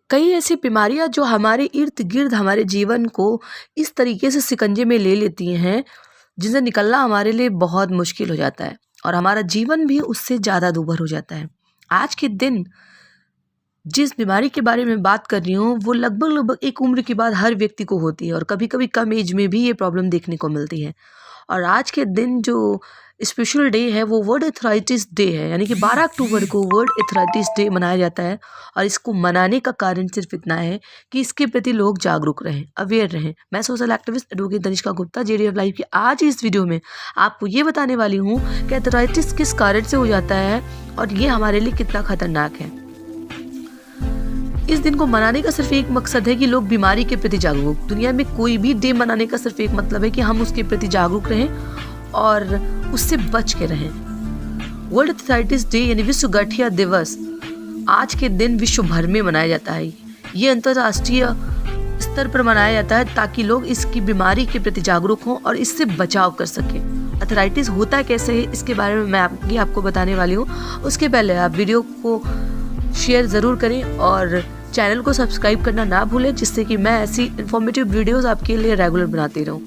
कई ऐसी बीमारियां जो हमारे इर्द गिर्द हमारे जीवन को इस तरीके से शिकंजे में ले लेती हैं, जिनसे निकलना हमारे लिए बहुत मुश्किल हो जाता है और हमारा जीवन भी उससे ज़्यादा दूभर हो जाता है। आज के दिन जिस बीमारी के बारे में बात कर रही हूँ वो लगभग लगभग एक उम्र के बाद हर व्यक्ति को होती है और कभी कभी कम एज में भी ये प्रॉब्लम देखने को मिलती है। और आज के दिन जो स्पेशल डे है वो वर्ल्ड एथराइटिस डे है, यानी कि 12 अक्टूबर को वर्ल्ड एथराइटिस डे मनाया जाता है। और इसको मनाने का कारण सिर्फ इतना है कि इसके प्रति लोग जागरूक रहें, अवेयर रहें। मैं social activist advocate Tanishka Gupta, JD of life की आज इस वीडियो में आपको ये बताने वाली हूँ कि एथराइटिस किस कारण से हो जाता है और ये हमारे लिए कितना खतरनाक है। इस दिन को मनाने का सिर्फ एक मकसद है कि लोग बीमारी के प्रति जागरूक। दुनिया में कोई भी डे मनाने का सिर्फ एक मतलब है कि हम उसके प्रति जागरूक रहें और उससे बच के रहें। वर्ल्ड एथराइटिस डे यानी विश्व गठिया दिवस आज के दिन विश्व भर में मनाया जाता है। ये अंतर्राष्ट्रीय स्तर पर मनाया जाता है ताकि लोग इसकी बीमारी के प्रति जागरूक हों और इससे बचाव कर सकें। एथराइटिस होता कैसे है इसके बारे में मैं आपको बताने वाली हूँ। उसके पहले आप वीडियो को शेयर ज़रूर करें और चैनल को सब्सक्राइब करना ना भूलें, जिससे कि मैं ऐसी इन्फॉर्मेटिव वीडियोस आपके लिए रेगुलर बनाती रहूं।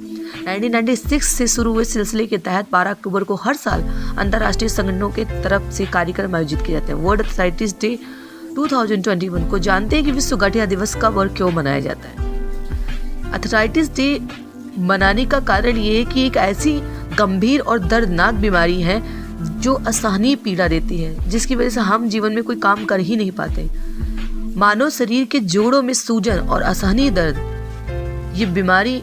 1996 से शुरू हुए सिलसिले के तहत 12 अक्टूबर को हर साल अंतर्राष्ट्रीय संगठनों के तरफ से कार्यक्रम आयोजित किए जाते हैं। वर्ल्ड एथराइटिस डे 2021 को जानते हैं कि विश्व गठिया दिवस कब और क्यों मनाया जाता है। एथराइटिस डे मनाने का कारण ये है कि एक ऐसी गंभीर और दर्दनाक बीमारी है जो असहनीय पीड़ा देती है, जिसकी वजह से हम जीवन में कोई काम कर ही नहीं पाते। मानव शरीर के जोड़ों में सूजन और असहनीय दर्द, ये बीमारी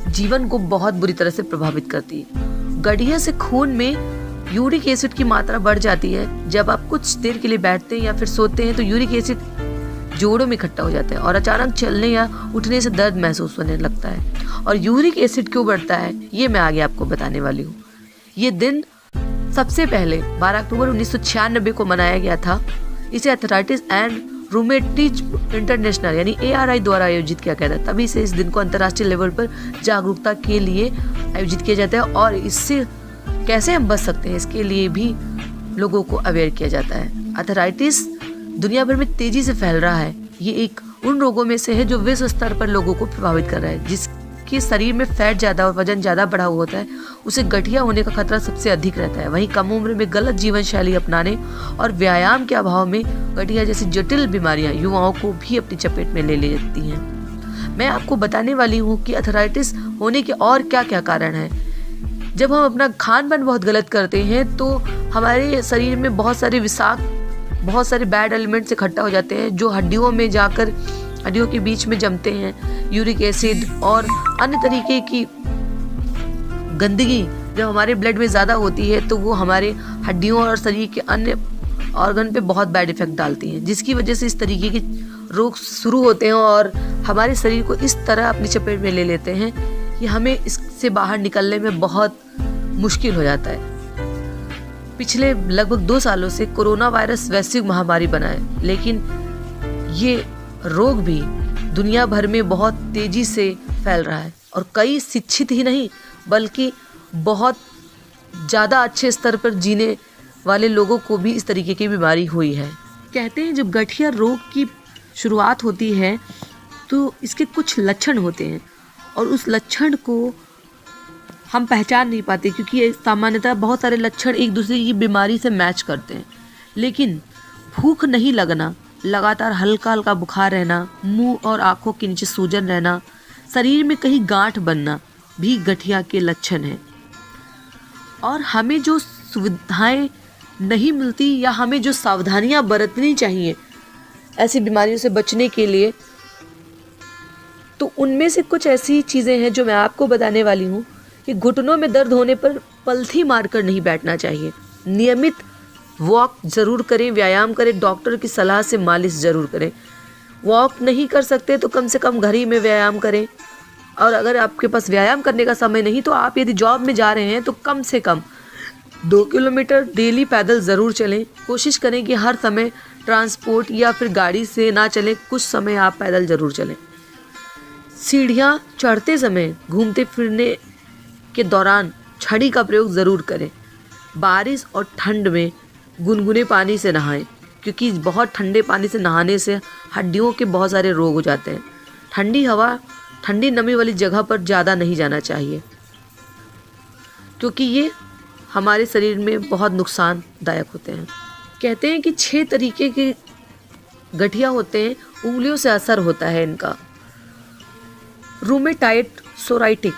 जीवन को बहुत बुरी तरह से प्रभावित करती है। गठिया से खून में यूरिक एसिड की मात्रा बढ़ जाती है। जब आप कुछ देर के लिए बैठते हैं या फिर सोते हैं तो यूरिक एसिड जोड़ों में इकट्ठा हो जाता है और अचानक चलने या उठने से दर्द महसूस होने लगता है। और यूरिक एसिड क्यों बढ़ता है ये मैं आगे आपको बताने वाली हूँ। ये दिन सबसे पहले 12 अक्टूबर 1996 को मनाया गया था। इसे एथराइटिस एंड रूमेटिज्म इंटरनेशनल यानी ARI द्वारा आयोजित किया गया था। तभी से इस दिन को अंतर्राष्ट्रीय लेवल पर जागरूकता के लिए आयोजित किया जाता है और इससे कैसे हम बच सकते हैं इसके लिए भी लोगों को अवेयर किया जाता है। एथराइटिस दुनिया भर में तेजी से फैल रहा है। ये एक उन रोगों में से है जो विश्व स्तर पर लोगों को प्रभावित कर रहा है। जिसके शरीर में फैट ज़्यादा और वजन ज़्यादा बढ़ा हुआ होता है उसे गठिया होने का खतरा सबसे अधिक रहता है। वहीं कम उम्र में गलत जीवन शैली अपनाने और व्यायाम के अभाव में गठिया जैसी जटिल बीमारियां युवाओं को भी अपनी चपेट में ले लेती हैं। मैं आपको बताने वाली हूँ कि एथराइटिस होने के और क्या क्या कारण हैं। जब हम अपना खान पान बहुत गलत करते हैं तो हमारे शरीर में बहुत सारे बैड एलिमेंट्स इकट्ठा हो जाते हैं जो हड्डियों में जाकर हड्डियों के बीच में जमते हैं। यूरिक एसिड और अन्य तरीके की गंदगी जब हमारे ब्लड में ज़्यादा होती है तो वो हमारे हड्डियों और शरीर के अन्य ऑर्गन पे बहुत बैड इफेक्ट डालती हैं, जिसकी वजह से इस तरीके के रोग शुरू होते हैं और हमारे शरीर को इस तरह अपनी चपेट में ले लेते हैं कि हमें इससे बाहर निकलने में बहुत मुश्किल हो जाता है। पिछले लगभग 2 सालों से कोरोना वायरस वैश्विक महामारी बना है, लेकिन ये रोग भी दुनिया भर में बहुत तेजी से फैल रहा है और कई शिक्षित ही नहीं बल्कि बहुत ज़्यादा अच्छे स्तर पर जीने वाले लोगों को भी इस तरीके की बीमारी हुई है। कहते हैं जब गठिया रोग की शुरुआत होती है तो इसके कुछ लक्षण होते हैं और उस लक्षण को हम पहचान नहीं पाते क्योंकि सामान्यतः बहुत सारे लक्षण एक दूसरे की बीमारी से मैच करते हैं। लेकिन भूख नहीं लगना, लगातार हल्का हल्का बुखार रहना, मुंह और आँखों के नीचे सूजन रहना, शरीर में कहीं गांठ बनना भी गठिया के लक्षण हैं। और हमें जो सुविधाएं नहीं मिलती या हमें जो सावधानियां बरतनी चाहिए ऐसी बीमारियों से बचने के लिए, तो उनमें से कुछ ऐसी चीज़ें हैं जो मैं आपको बताने वाली हूँ कि घुटनों में दर्द होने पर पलथी मारकर नहीं बैठना चाहिए। नियमित वॉक ज़रूर करें, व्यायाम करें, डॉक्टर की सलाह से मालिश ज़रूर करें। वॉक नहीं कर सकते तो कम से कम घर ही में व्यायाम करें। और अगर आपके पास व्यायाम करने का समय नहीं तो आप यदि जॉब में जा रहे हैं तो कम से कम 2 किलोमीटर डेली पैदल ज़रूर चलें। कोशिश करें कि हर समय ट्रांसपोर्ट या फिर गाड़ी से ना चलें, कुछ समय आप पैदल ज़रूर चलें। सीढ़ियाँ चढ़ते समय घूमते फिरने के दौरान छड़ी का प्रयोग ज़रूर करें। बारिश और ठंड में गुनगुने पानी से नहाएं। क्योंकि बहुत ठंडे पानी से नहाने से हड्डियों के बहुत सारे रोग हो जाते हैं। ठंडी हवा, ठंडी नमी वाली जगह पर ज़्यादा नहीं जाना चाहिए, क्योंकि ये हमारे शरीर में बहुत नुकसानदायक होते हैं। कहते हैं कि 6 तरीके के गठिया होते हैं, उंगलियों से असर होता है इनका। Rheumatoid psoriatic,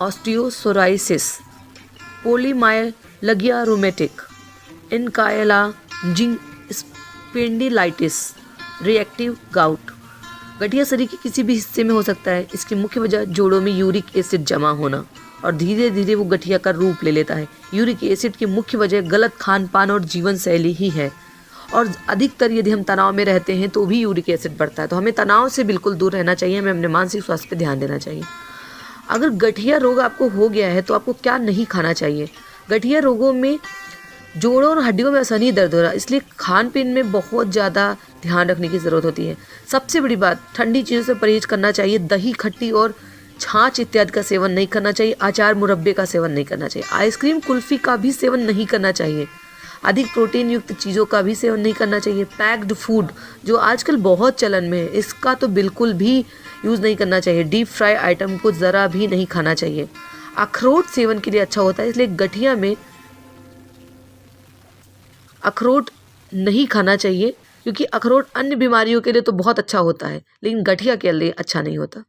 osteoporosis, polymyalgia rheumatic, ankylosing spondylitis, reactive gout. गठिया शरीर के किसी भी हिस्से में हो सकता है। इसकी मुख्य वजह जोड़ों में यूरिक एसिड जमा होना और धीरे धीरे वो गठिया का रूप ले लेता है। यूरिक एसिड की मुख्य वजह गलत खान पान और जीवन शैली ही है, और अधिकतर यदि हम तनाव में रहते हैं तो भी यूरिक एसिड बढ़ता है। तो हमें तनाव से बिल्कुल दूर रहना चाहिए, हमें अपने मानसिक स्वास्थ्य पर ध्यान देना चाहिए। अगर गठिया रोग आपको हो गया है तो आपको क्या नहीं खाना चाहिए। गठिया रोगों में जोड़ों और हड्डियों में असहनीय दर्द हो रहा है, इसलिए खान पीन में बहुत ज़्यादा ध्यान रखने की ज़रूरत होती है। सबसे बड़ी बात, ठंडी चीज़ों से परहेज करना चाहिए। दही, खट्टी और छाछ इत्यादि का सेवन नहीं करना चाहिए। अचार, मुरब्बे का सेवन नहीं करना चाहिए। आइसक्रीम, कुल्फ़ी का भी सेवन नहीं करना चाहिए। अधिक प्रोटीन युक्त चीज़ों का भी सेवन नहीं करना चाहिए। पैक्ड फूड जो आजकल बहुत चलन में है, इसका तो बिल्कुल भी यूज़ नहीं करना चाहिए। डीप फ्राई आइटम को ज़रा भी नहीं खाना चाहिए। अखरोट सेवन के लिए अच्छा होता है, इसलिए गठिया में अखरोट नहीं खाना चाहिए, क्योंकि अखरोट अन्य बीमारियों के लिए तो बहुत अच्छा होता है, लेकिन गठिया के लिए अच्छा नहीं होता।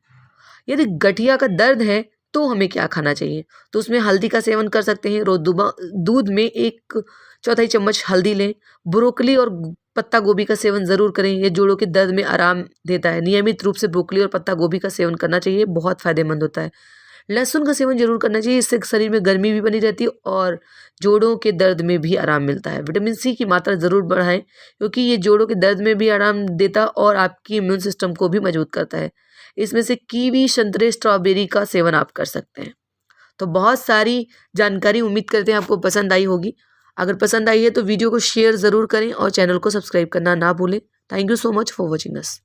यदि गठिया का दर्द है तो हमें क्या खाना चाहिए, तो उसमें हल्दी का सेवन कर सकते हैं। रोज दूध में 1/4 चम्मच हल्दी लें। ब्रोकली और पत्ता गोभी का सेवन ज़रूर करें, ये जोड़ों के दर्द में आराम देता है। नियमित रूप से ब्रोकली और पत्ता गोभी का सेवन करना चाहिए, बहुत फ़ायदेमंद होता है। लहसुन का सेवन जरूर करना चाहिए, इससे शरीर में गर्मी भी बनी रहती है और जोड़ों के दर्द में भी आराम मिलता है। विटामिन सी की मात्रा ज़रूर बढ़ाएं, क्योंकि ये जोड़ों के दर्द में भी आराम देता और आपकी इम्यून सिस्टम को भी मजबूत करता है। इसमें से कीवी, संतरे, स्ट्रॉबेरी का सेवन आप कर सकते हैं। तो बहुत सारी जानकारी उम्मीद करते हैं आपको पसंद आई होगी। अगर पसंद आई है तो वीडियो को शेयर ज़रूर करें और चैनल को सब्सक्राइब करना ना भूलें। Thank you so much for watching us.